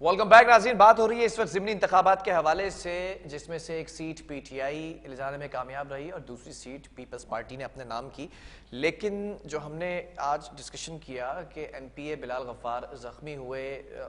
Welcome back नाज़रीन। बात हो रही है इस वक्त ज़िमनी इंतखाबात के हवाले से, जिसमें से एक सीट पीटीआई ले जाने में कामयाब रही और दूसरी सीट पीपल्स पार्टी ने अपने नाम की। लेकिन जो हमने आज डिस्कशन किया कि एमपीए बिलाल गफ्फार ज़ख्मी हुए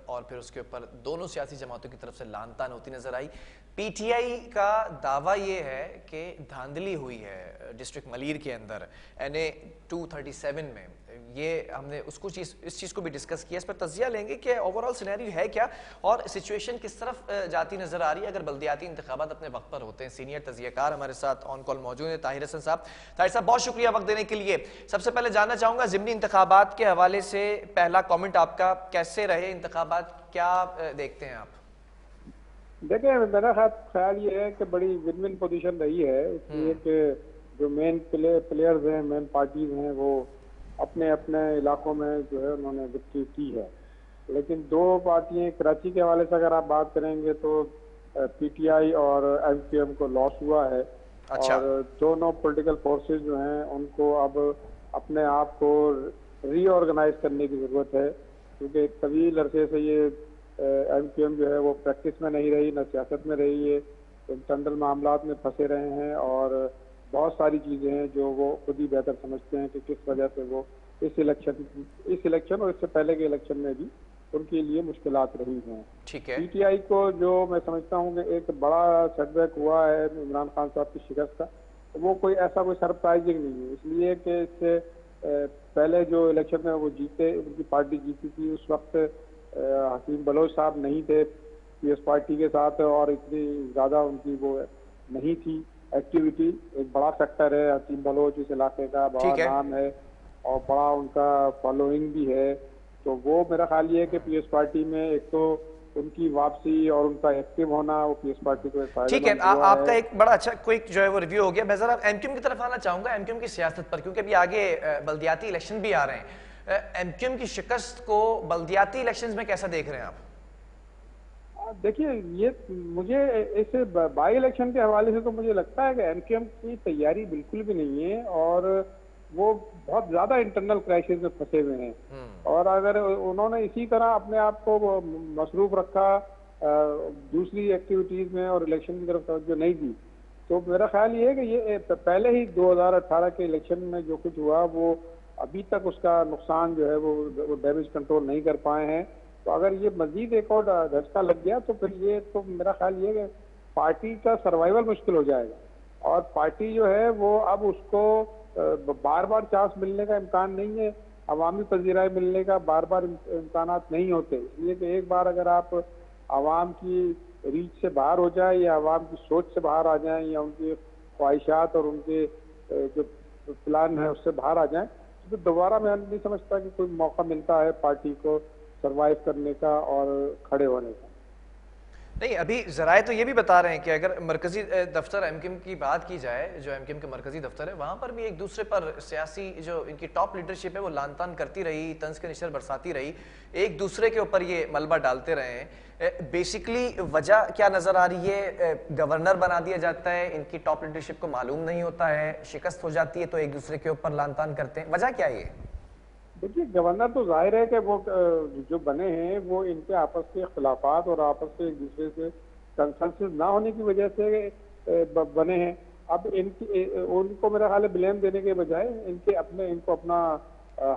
और फिर उसके ऊपर दोनों सियासी जमातों की तरफ से लानतान होती नजर आई। पीटीआई का दावा ये है कि धांधली हुई है डिस्ट्रिक्ट मलीर के अंदर NA 237 में। ये हमने उसको इस चीज़ को भी डिस्कस किया, इस पर तजिया लेंगे कि ओवरऑल सिनेरियो है क्या और सिचुएशन किस तरफ जाती नजर आ रही है अगर बल्दियाती इंतखाबात अपने वक्त पर होते हैं। सीनियर तजियाकार हमारे साथ ऑन कॉल मौजूद है ताहिर हसन साहब। ताहिर साहब, बहुत शुक्रिया वक्त देने के लिए। सबसे पहले जानना चाहूंगा ज़िमनी इंतखाबात के हवाले से पहला कॉमेंट आपका, कैसे रहे इंतखाबात, क्या देखते हैं आप? देखिए, मेरा ख्याल ये है कि बड़ी विन विन पोजीशन रही है, इसलिए कि जो मेन प्लेयर्स हैं, मेन पार्टीज हैं, वो अपने अपने इलाकों में जो है उन्होंने विक्ट्री की है। लेकिन दो पार्टियां, कराची के हवाले से अगर आप बात करेंगे तो पीटीआई और एमक्यूएम को लॉस हुआ है। अच्छा। और दोनों पॉलिटिकल फोर्सेस जो हैं उनको अब अपने आप को रीऑर्गेनाइज करने की जरूरत है, क्योंकि तवील अरसे से ये एमक्यूएम जो है वो प्रैक्टिस में नहीं रही, न सियासत में रही है, इंटरनल मामलात में फंसे रहे हैं और बहुत सारी चीज़ें हैं जो वो खुद ही बेहतर समझते हैं कि किस वजह से वो इस इलेक्शन और इससे पहले के इलेक्शन में भी उनके लिए मुश्किलात रही हैं। ठीक है। पीटीआई को जो मैं समझता हूँ कि एक बड़ा सेटबैक हुआ है इमरान खान साहब की शिकस्त का, तो वो कोई ऐसा कोई सरप्राइजिंग नहीं है, इसलिए कि इससे पहले जो इलेक्शन में वो जीते, उनकी पार्टी जीती थी, उस वक्त हकीम बलोच साहब नहीं थे पीएस पार्टी के साथ और इतनी ज़्यादा उनकी वो नहीं थी एक्टिविटी। एक बड़ा फैक्टर है हकीम बलोच, इस इलाके का बड़ा नाम है और बड़ा उनका फॉलोइंग भी है। तो वो मेरा ख्याल ये है कि पीएस पार्टी में एक तो उनकी वापसी और उनका एक्टिव होना वो पीएस पार्टी को एक ठीक है। आपका एक बड़ा अच्छा क्विक जो है वो रिव्यू हो गया। मैं जरा एमक्यूएम की तरफ आना चाहूंगा, एमक्यूएम की सियासत पर, क्योंकि अभी आगे बल्दियाती इलेक्शन भी आ रहे हैं। एमक्यूएम की शिकस्त को बल्दियाती इलेक्शंस में कैसा देख रहे हैं आप? देखिए, ये मुझे इस बाई इलेक्शन के हवाले से तो मुझे लगता है कि एमक्यूएम की तैयारी बिल्कुल भी नहीं है और वो बहुत ज्यादा इंटरनल क्राइसिस में फंसे हुए हैं। और अगर उन्होंने इसी तरह अपने आप को मसरूफ रखा दूसरी एक्टिविटीज में और इलेक्शन की तरफ तवज्जो नहीं दी, तो मेरा ख्याल ये है कि ये पहले ही 2018 के इलेक्शन में जो कुछ हुआ वो अभी तक उसका नुकसान जो है वो डैमेज कंट्रोल नहीं कर पाए हैं। तो अगर ये मजीद एक और झटका लग गया तो फिर ये तो मेरा ख्याल ये है कि पार्टी का सर्वाइवल मुश्किल हो जाएगा और पार्टी जो है वो अब उसको बार बार चांस मिलने का इम्कान नहीं है, अवामी पजीराई मिलने का बार बार इम्कानात नहीं होते। इसलिए कि एक बार अगर आप आवाम की रीच से बाहर हो जाए या आवाम की सोच से बाहर आ जाएं या उनकी ख्वाहिशात और उनके जो प्लान है उससे बाहर आ जाएं, तो दोबारा मैं नहीं समझता कि कोई मौका मिलता है पार्टी को सरवाइव करने का और खड़े होने का। नहीं, अभी जराए तो ये भी बता रहे हैं कि अगर मरकजी दफ्तर एमक्यूएम की बात की जाए, जो एमक्यूएम का मरकजी दफ्तर है, वहां पर भी एक दूसरे पर सियासी जो इनकी टॉप लीडरशिप है वो लानतान करती रही, तंज के निशर बरसाती रही, एक दूसरे के ऊपर ये मलबा डालते रहे हैं। बेसिकली वजह क्या नजर आ रही है? गवर्नर बना दिया जाता है, इनकी टॉप लीडरशिप को मालूम नहीं होता है, शिकस्त हो जाती है तो एक दूसरे के ऊपर लानतान करते हैं, वजह क्या है? देखिए, गवर्नर तो जाहिर है कि वो जो बने हैं वो इनके आपस के खिलाफात और आपस के एक दूसरे से कंसेंसस ना होने की वजह से बने हैं। अब इनकी उनको मेरा ख्याल है ब्लेम देने के बजाय इनको अपना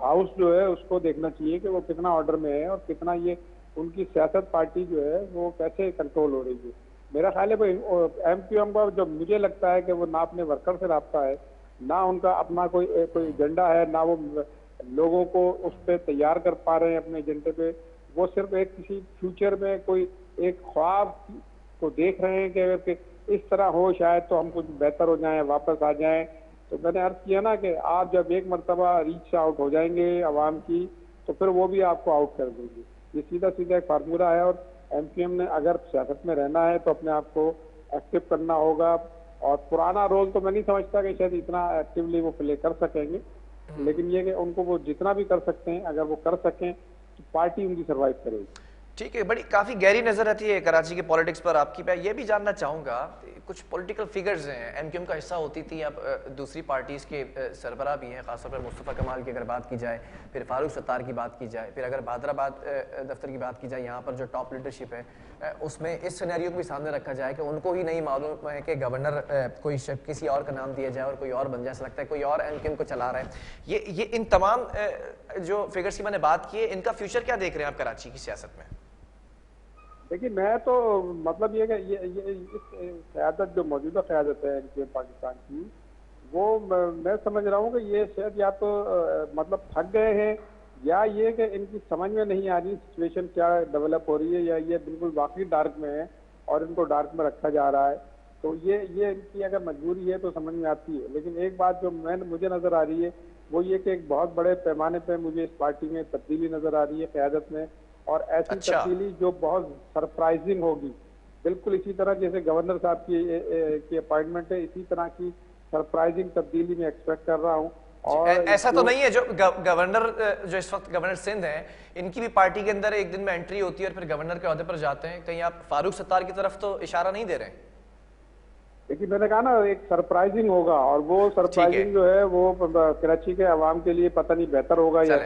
हाउस जो है उसको देखना चाहिए कि वो कितना ऑर्डर में है और कितना ये उनकी सियासत पार्टी जो है वो कैसे कंट्रोल हो रही है। मेरा ख्याल है एमक्यूएम का जो मुझे लगता है कि वो ना अपने वर्कर से रब्ता है, ना उनका अपना कोई एजेंडा है, ना वो लोगों को उस पर तैयार कर पा रहे हैं अपने एजेंडे पे। वो सिर्फ एक किसी फ्यूचर में कोई एक ख्वाब को देख रहे हैं कि अगर इस तरह हो शायद तो हम कुछ बेहतर हो जाएं, वापस आ जाएं। तो मैंने अर्ज किया ना कि आप जब एक मरतबा रीच से आउट हो जाएंगे आवाम की, तो फिर वो भी आपको आउट कर देंगे। ये सीधा सीधा एक फार्मूला है और एमक्यूएम ने अगर सियासत में रहना है तो अपने आप को एक्टिव करना होगा। और पुराना रोल तो मैं नहीं समझता कि शायद इतना एक्टिवली वो प्ले कर सकेंगे, लेकिन ये कि उनको वो जितना भी कर सकते हैं, अगर वो कर सकें तो पार्टी उनकी सर्वाइव करेगी। ठीक है, बड़ी काफ़ी गहरी नज़र रहती है कराची के पॉलिटिक्स पर आपकी। मैं ये भी जानना चाहूँगा, कुछ पॉलिटिकल फिगर्स हैं, एमक्यूएम का हिस्सा होती थी, अब दूसरी पार्टीज़ के सरबराह भी हैं, खासतौर पर मुस्तफ़ा कमाल की अगर बात की जाए, फिर फारूक सत्तार की बात की जाए, फिर अगर हैदराबाद दफ्तर की बात की जाए, यहाँ पर जो टॉप लीडरशिप है उसमें इस सिनेरियो को भी सामने रखा जाए कि उनको ही नहीं मालूम है कि गवर्नर किसी और का नाम दिया जाए और कोई और बन जाए, ऐसा लगता है कोई और एमक्यूएम को चला रहा है। ये इन तमाम जो फिगर्स की मैंने बात की है, इनका फ्यूचर क्या देख रहे हैं आप कराची की सियासत में? देखिए, मैं तो मतलब ये कि ये इस क़यादत जो मौजूदा क़यादत है इनके पाकिस्तान की, वो मैं समझ रहा हूँ कि ये शायद या तो मतलब थक गए हैं, या ये कि इनकी समझ में नहीं आ रही सिचुएशन क्या डेवलप हो रही है, या ये बिल्कुल वाकई डार्क में है और इनको डार्क में रखा जा रहा है। तो ये इनकी अगर मजबूरी है तो समझ में आती है। लेकिन एक बात जो मुझे नज़र आ रही है वो ये कि एक बहुत बड़े पैमाने पर मुझे इस पार्टी में तब्दीली नज़र आ रही है क़यादत में, और ऐसी अच्छा। तब्दीली जो बहुत सरप्राइजिंग होगी। बिल्कुल इसी तरह जैसे गवर्नर साहब की अपॉइंटमेंट है, इसी तरह की सरप्राइजिंग तब्दीली मैं एक्सपेक्ट कर रहा हूँ। और ऐसा तो नहीं है जो गवर्नर जो इस वक्त गवर्नर सिंध हैं, इनकी भी पार्टी के अंदर एक दिन में एंट्री होती है और फिर गवर्नर के ओहदे पर जाते हैं, कहीं आप फारूक सत्तार की तरफ तो इशारा नहीं दे रहे हैं? देखिए, मैंने कहा ना एक सरप्राइजिंग होगा, और वो सरप्राइजिंग जो है वो कराची के अवाम के लिए पता नहीं बेहतर होगा या,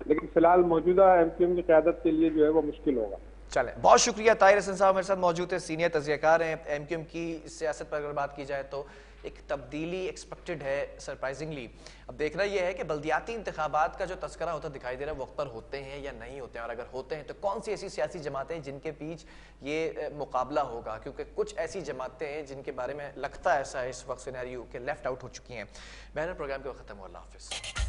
लेकिन फिलहाल मौजूदा एमक्यूएम की क़यादत के लिए जो है वो मुश्किल होगा। चलें, बहुत शुक्रिया। ताहिर हसन साहब मेरे साथ मौजूद है, सीनियर तज़कियाकार हैं। एमक्यूएम की सियासत पर अगर बात की जाए तो एक तब्दीली एक्सपेक्टेड है सरप्राइजिंगली। अब देखना यह है कि बल्दियाती इंतखाबात का जो तस्करा होता दिखाई दे रहा है वक्त पर होते हैं या नहीं होते हैं, और अगर होते हैं तो कौन सी ऐसी सियासी जमातें जिनके बीच ये मुकाबला होगा, क्योंकि कुछ ऐसी जमातें हैं जिनके बारे में लगता है ऐसा है इस वक्त सिनेरियो के लेफ्ट आउट हो चुकी हैं। बहरहाल प्रोग्राम के वक्त खत्म हुआ। अल्लाह हाफिज़।